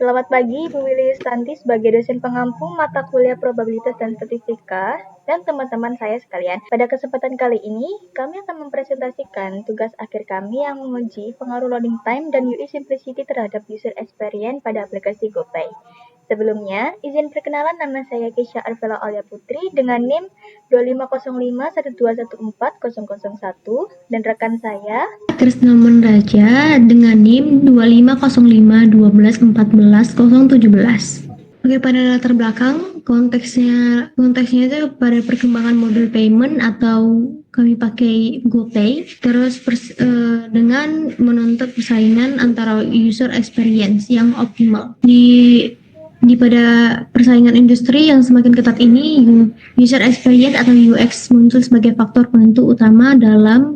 Selamat pagi, Bu Willy Yustanti sebagai dosen pengampu mata kuliah probabilitas dan statistika dan teman-teman saya sekalian. Pada kesempatan kali ini, kami akan mempresentasikan tugas akhir kami yang menguji pengaruh loading time dan UI simplicity terhadap user experience pada aplikasi GoPay. Sebelumnya, izin perkenalan, nama saya Keisha Arvela Alia Putri dengan NIM 250512140001 dan rekan saya Krisnamon Raja dengan NIM 250512141017. Oke, pada latar belakang konteksnya itu pada perkembangan model payment atau kami pakai GoPay, terus dengan menuntut persaingan antara user experience yang optimal. Di pada persaingan industri yang semakin ketat ini, user experience atau UX muncul sebagai faktor penentu utama dalam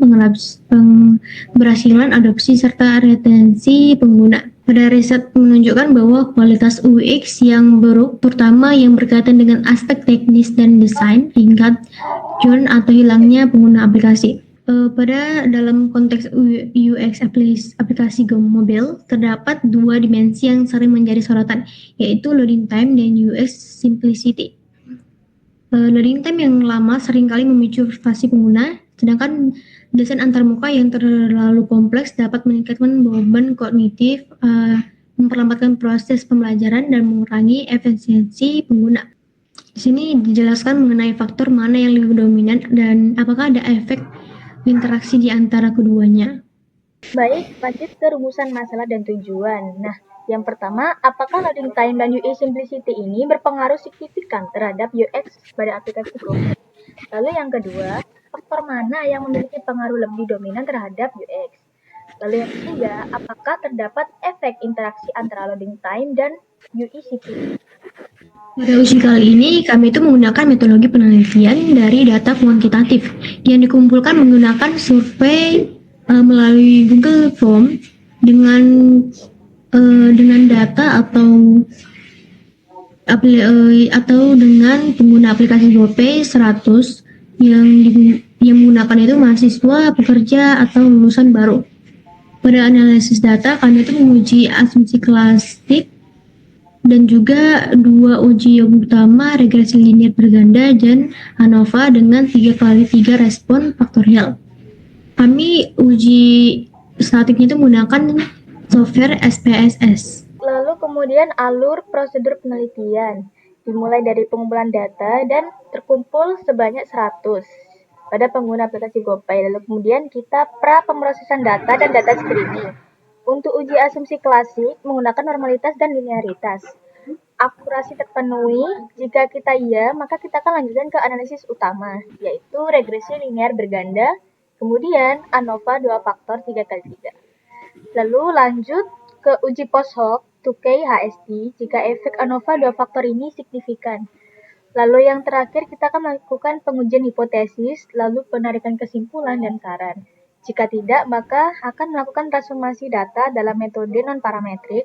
keberhasilan adopsi serta retensi pengguna. Pada riset menunjukkan bahwa kualitas UX yang buruk, terutama yang berkaitan dengan aspek teknis dan desain, tingkat churn atau hilangnya pengguna aplikasi. Pada dalam konteks UX aplikasi mobil, terdapat dua dimensi yang sering menjadi sorotan, yaitu loading time dan UX simplicity. Loading time yang lama seringkali memicu frustasi pengguna, sedangkan desain antarmuka yang terlalu kompleks dapat meningkatkan beban kognitif, memperlambatkan proses pembelajaran dan mengurangi efisiensi pengguna. Di sini dijelaskan mengenai faktor mana yang lebih dominan dan apakah ada efek interaksi di antara keduanya. Baik, lanjut ke rumusan masalah dan tujuan. Nah, yang pertama, apakah loading time dan UI simplicity ini berpengaruh signifikan terhadap UX pada aplikasi GoPay? Lalu yang kedua, faktor mana yang memiliki pengaruh lebih dominan terhadap UX? Lalu yang ketiga, apakah terdapat efek interaksi antara loading time dan UI simplicity? Pada uji kali ini, kami itu menggunakan metodologi penelitian dari data kuantitatif yang dikumpulkan menggunakan survei melalui Google Form dengan data atau dengan pengguna aplikasi GoPay 100 yang menggunakan itu mahasiswa, pekerja, atau lulusan baru. Pada analisis data, kami itu menguji asumsi klasik dan juga dua uji utama, regresi linear berganda dan ANOVA dengan 3x3 respon faktorial. Kami uji statiknya itu menggunakan software SPSS. Lalu kemudian alur prosedur penelitian dimulai dari pengumpulan data dan terkumpul sebanyak 100 pada pengguna aplikasi GoPay. Lalu kemudian kita pemrosesan data dan data screening. Untuk uji asumsi klasik menggunakan normalitas dan linearitas. Akurasi terpenuhi, jika kita iya, maka kita akan lanjutkan ke analisis utama, yaitu regresi linear berganda, kemudian ANOVA 2 faktor 3x3. Lalu lanjut ke uji post hoc 2K HSD jika efek ANOVA 2 faktor ini signifikan. Lalu yang terakhir kita akan melakukan pengujian hipotesis, lalu penarikan kesimpulan dan saran. Jika tidak, maka akan melakukan transformasi data dalam metode non-parametrik.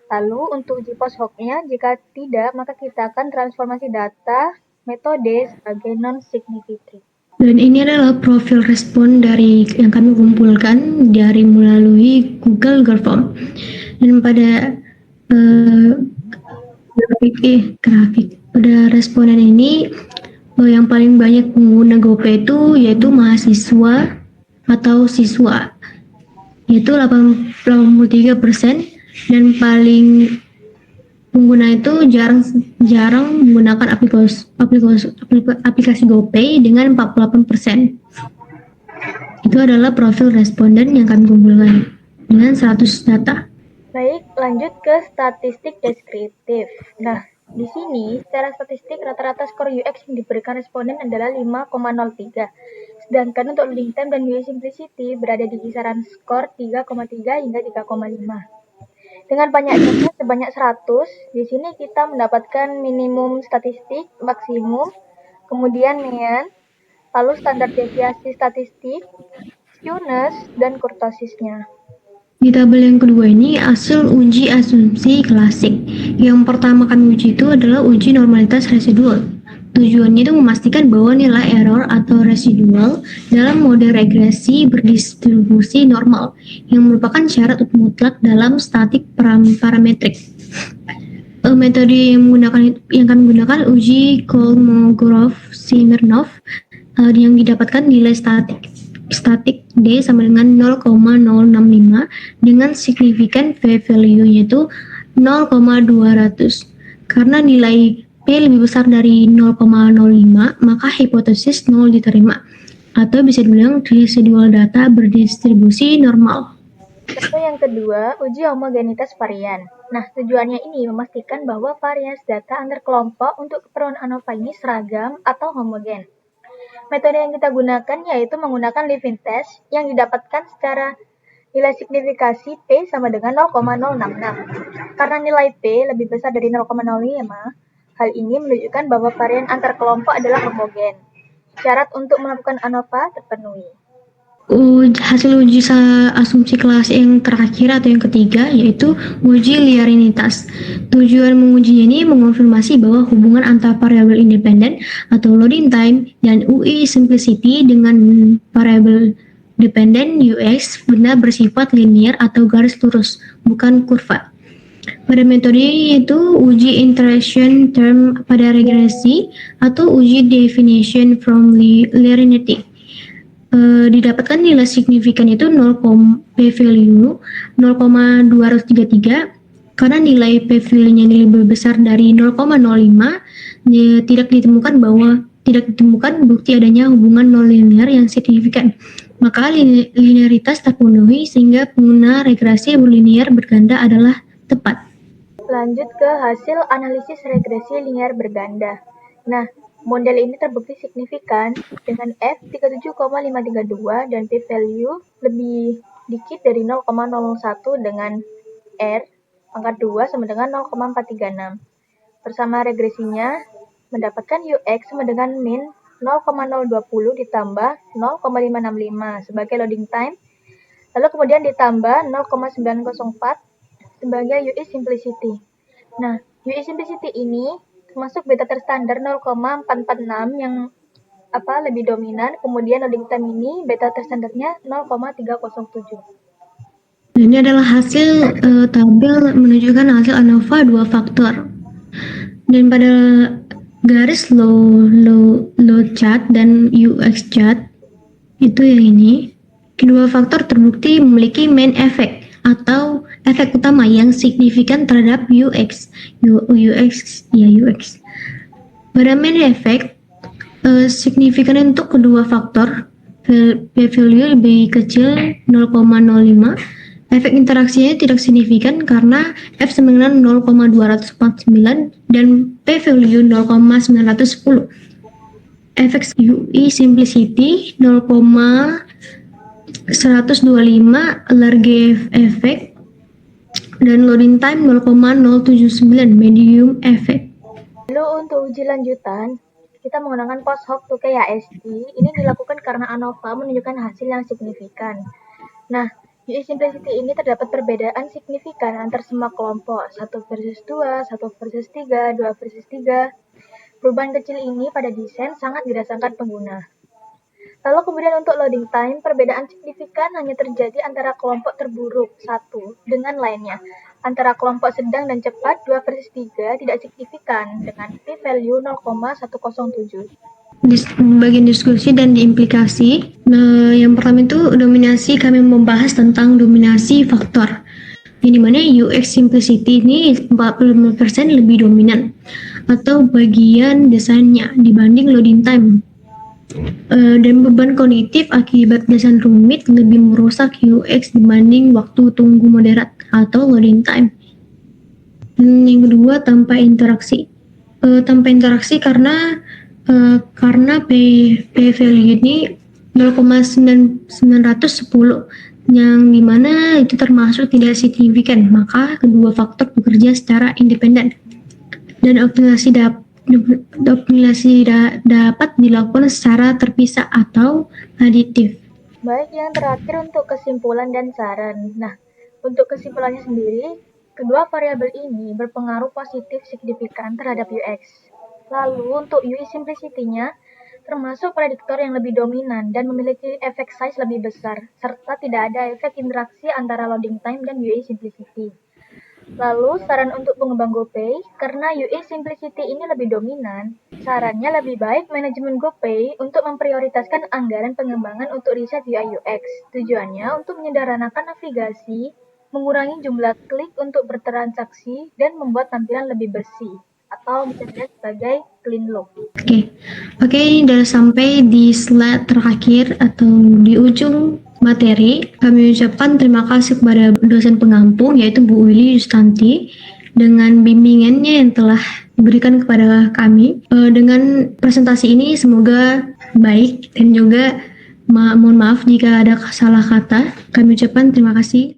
Lalu untuk uji post hoc-nya, jika tidak, maka kita akan transformasi data metode sebagai non-significant. Dan ini adalah profil respon dari yang kami kumpulkan dari melalui Google Form. Dan pada grafik pada responden ini yang paling banyak pengguna GoPay itu yaitu mahasiswa atau siswa, yaitu 83%, dan paling pengguna itu jarang menggunakan aplikasi GoPay dengan 48%. Itu adalah profil responden yang kami kumpulkan dengan 100 data. Baik, lanjut ke statistik deskriptif. Nah, di sini secara statistik rata-rata skor UX yang diberikan responden adalah 5,03. Sedangkan untuk loading time dan UI simplicity berada di kisaran skor 3,3 hingga 3,5. Dengan banyak data sebanyak 100, di sini kita mendapatkan minimum statistik, maksimum, kemudian mean, lalu standar deviasi statistik, skewness, dan kurtosisnya. Di tabel yang kedua ini hasil uji asumsi klasik. Yang pertama kami uji itu adalah uji normalitas residual. Tujuannya itu memastikan bahwa nilai error atau residual dalam mode regresi berdistribusi normal, yang merupakan syarat mutlak dalam statik parametrik. Metode yang kami gunakan uji Kolmogorov-Smirnov yang didapatkan nilai statik D sama dengan 0,065 dengan signifikan p-value yaitu 0,200. Karena nilai P lebih besar dari 0,05, maka hipotesis 0 diterima. Atau bisa dibilang residual data berdistribusi normal. Lalu yang kedua, uji homogenitas varian. Nah, tujuannya ini memastikan bahwa variasi data antar kelompok untuk keperluan ANOVA ini seragam atau homogen. Metode yang kita gunakan yaitu menggunakan living test yang didapatkan secara nilai signifikasi P sama dengan 0,066. Karena nilai P lebih besar dari 0,05, hal ini menunjukkan bahwa varian antar kelompok adalah homogen. Syarat untuk melakukan ANOVA terpenuhi. Hasil uji asumsi kelas yang terakhir atau yang ketiga yaitu uji linearitas. Tujuan mengujinya ini mengonfirmasi bahwa hubungan antara variabel independen atau loading time dan UI simplicity dengan variabel dependen UX benar bersifat linear atau garis lurus, bukan kurva. Pada metode yaitu uji interaction term pada regresi atau uji definition from linearity. Didapatkan nilai signifikan itu p-value 0,233 karena nilai p-value-nya lebih besar dari 0,05 tidak ditemukan bukti adanya hubungan nonlinear yang signifikan. Maka linearitas terpenuhi sehingga pengguna regresi berlinear berganda adalah tepat. Lanjut ke hasil analisis regresi linear berganda. Nah, model ini terbukti signifikan dengan F 37,532 dan p-value lebih dikit dari 0,01 dengan R pangkat 2 sama dengan 0,436. Bersama regresinya mendapatkan UX sama dengan min 0,020 ditambah 0,565 sebagai loading time, lalu kemudian ditambah 0,904 sebagai UI simplicity. Nah, UI simplicity ini termasuk beta terstandar 0,446 yang lebih dominan, kemudian loading time ini beta terstandarnya 0,307. Ini adalah hasil tabel menunjukkan hasil ANOVA 2 faktor. Dan pada garis low chart dan UX chart itu yang ini, kedua faktor terbukti memiliki main effect atau efek utama yang signifikan terhadap UX. Pada main effect signifikan untuk kedua faktor p-value lebih kecil 0,05. Efek interaksinya tidak signifikan karena F sama dengan 0,249 dan p-value 0,910. Efek UI simplicity 0,125 large effect dan loading time 0,079 medium effect. Lalu untuk uji lanjutan, kita menggunakan post hoc to KAST. Ini dilakukan karena ANOVA menunjukkan hasil yang signifikan. Nah, UI simplicity ini terdapat perbedaan signifikan antar semua kelompok, 1 versus 2, 1 versus 3, 2 versus 3. Perubahan kecil ini pada desain sangat dirasakan pengguna. Lalu kemudian untuk loading time, perbedaan signifikan hanya terjadi antara kelompok terburuk 1 dengan lainnya. Antara kelompok sedang dan cepat 2 versus 3 tidak signifikan dengan p-value 0,107. Bagian diskusi dan diimplikasi. Nah, yang pertama itu dominasi, kami membahas tentang dominasi faktor. Yang dimana UX simplicity ini 45% lebih dominan atau bagian desainnya dibanding loading time. Dan beban kognitif akibat desain rumit lebih merusak UX dibanding waktu tunggu moderat atau loading time. Dan yang kedua, tanpa interaksi. Tanpa interaksi karena p-value ini 0,910 yang dimana itu termasuk tidak signifikan, maka kedua faktor bekerja secara independen dan optimalisasi dapat dilakukan secara terpisah atau aditif. Baik, yang terakhir untuk kesimpulan dan saran. Nah, untuk kesimpulannya sendiri, kedua variabel ini berpengaruh positif signifikan terhadap UX. Lalu untuk UI simplicity-nya, termasuk prediktor yang lebih dominan dan memiliki efek size lebih besar, serta tidak ada efek interaksi antara loading time dan UI simplicity. Lalu, saran untuk pengembang GoPay, karena UX Simplicity ini lebih dominan, sarannya lebih baik manajemen GoPay untuk memprioritaskan anggaran pengembangan untuk riset UI UX. Tujuannya untuk menyederhanakan navigasi, mengurangi jumlah klik untuk bertransaksi, dan membuat tampilan lebih bersih, atau bisa dilihat sebagai clean look. Oke, ini sudah sampai di slide terakhir atau di ujung materi. Kami ucapkan terima kasih kepada dosen pengampung yaitu Bu Willy Yustanti dengan bimbingannya yang telah diberikan kepada kami. Dengan presentasi ini semoga baik dan juga mohon maaf jika ada salah kata. Kami ucapkan terima kasih.